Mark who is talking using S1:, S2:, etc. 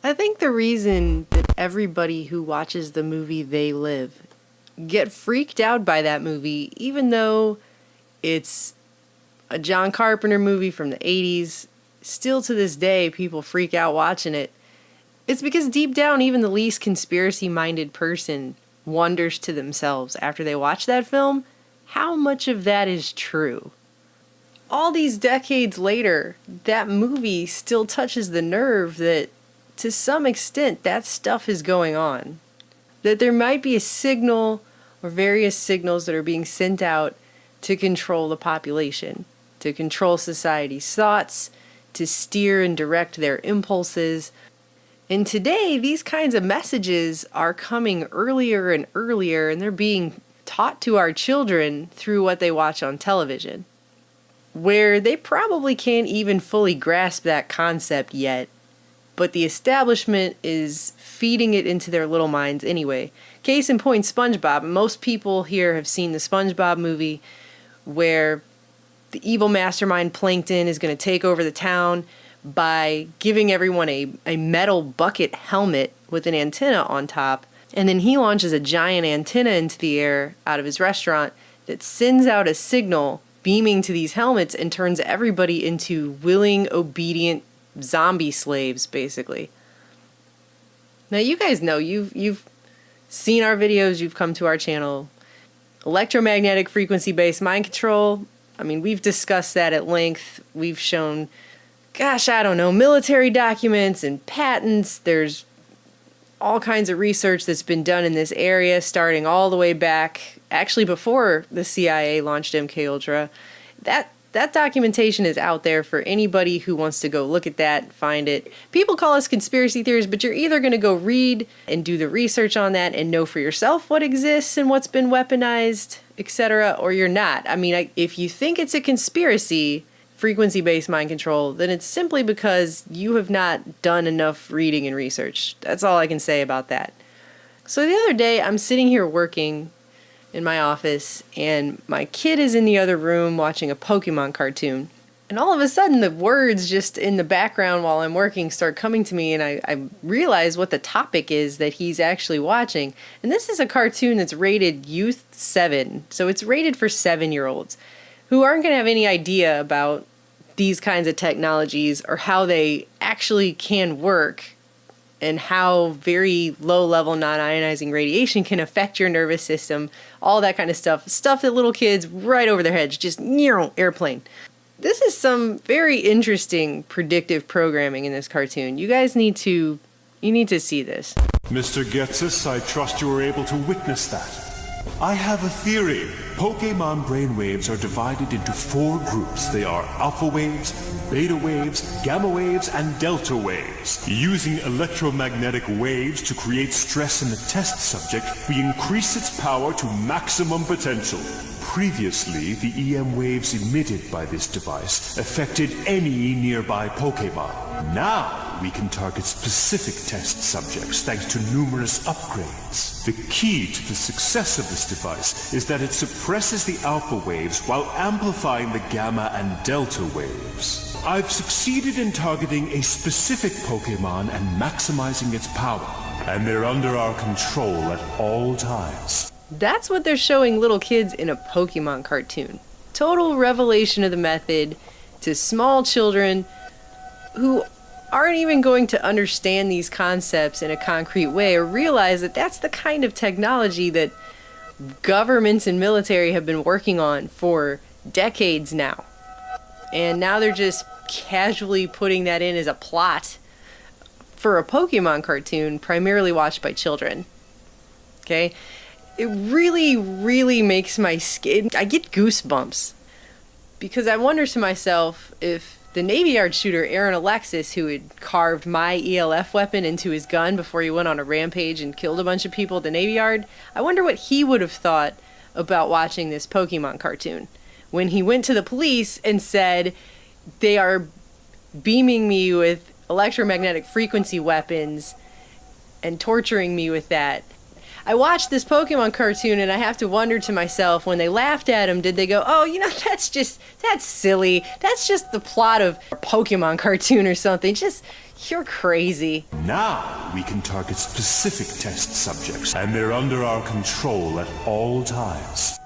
S1: I think the reason that everybody who watches the movie They Live get freaked out by that movie, even though it's a John Carpenter movie from the 80s, still to this day people freak out watching it. It's because deep down, even the least conspiracy-minded person wonders to themselves after they watch that film, how much of that is true? All these decades later, that movie still touches the nerve that, to some extent, that stuff is going on. That there might be a signal or various signals that are being sent out to control the population, to control society's thoughts, to steer and direct their impulses. And today, these kinds of messages are coming earlier and earlier, and they're being taught to our children through what they watch on television, where they probably can't even fully grasp that concept yet, but the establishment is feeding it into their little minds anyway. Case in point, SpongeBob. Most people here have seen the SpongeBob movie, where the evil mastermind Plankton is going to take over the town by giving everyone a metal bucket helmet with an antenna on top. And then he launches a giant antenna into the air out of his restaurant that sends out a signal beaming to these helmets and turns everybody into willing, obedient zombie slaves, basically. Now, you guys know, you've seen our videos, you've come to our channel. Electromagnetic frequency-based mind control, I mean, we've discussed that at length. We've shown, gosh, I don't know, military documents and patents. There's all kinds of research that's been done in this area, starting all the way back, actually before the CIA launched MKUltra. That documentation is out there for anybody who wants to go look at that, find it. People call us conspiracy theorists, but you're either going to go read and do the research on that and know for yourself what exists and what's been weaponized, etc., or you're not. I mean, if you think it's a conspiracy, frequency-based mind control, then it's simply because you have not done enough reading and research. That's all I can say about that. So the other day, I'm sitting here working in my office, and my kid is in the other room watching a Pokemon cartoon. And all of a sudden, the words just in the background while I'm working start coming to me, and I realize what the topic is that he's actually watching. And this is a cartoon that's rated Youth 7, so it's rated for 7-year-olds who aren't going to have any idea about these kinds of technologies or how they actually can work and how very low-level non-ionizing radiation can affect your nervous system, all that kind of stuff. Stuff that little kids, right over their heads, just airplane. This is some very interesting predictive programming in this cartoon. You guys need to see this.
S2: Mr. Getsis, I trust you were able to witness that. I have a theory. Pokemon brainwaves are divided into 4 groups. They are alpha waves, beta waves, gamma waves, and delta waves. Using electromagnetic waves to create stress in the test subject, we increase its power to maximum potential. Previously, the EM waves emitted by this device affected any nearby Pokemon. Now, we can target specific test subjects thanks to numerous upgrades. The key to the success of this device is that it suppresses the alpha waves while amplifying the gamma and delta waves. I've succeeded in targeting a specific Pokemon and maximizing its power, and they're under our control at all times.
S1: That's what they're showing little kids in a Pokemon cartoon. Total revelation of the method to small children who aren't even going to understand these concepts in a concrete way or realize that that's the kind of technology that governments and military have been working on for decades now. And now they're just casually putting that in as a plot for a Pokemon cartoon primarily watched by children. Okay? It really, really makes my skin... I get goosebumps. Because I wonder to myself if the Navy Yard shooter, Aaron Alexis, who had carved my ELF weapon into his gun before he went on a rampage and killed a bunch of people at the Navy Yard, I wonder what he would have thought about watching this Pokemon cartoon. When he went to the police and said, they are beaming me with electromagnetic frequency weapons and torturing me with that. I watched this Pokemon cartoon and I have to wonder to myself, when they laughed at him, did they go, oh, that's silly. That's just the plot of a Pokemon cartoon or something. Just, you're crazy.
S2: Now we can target specific test subjects, and they're under our control at all times.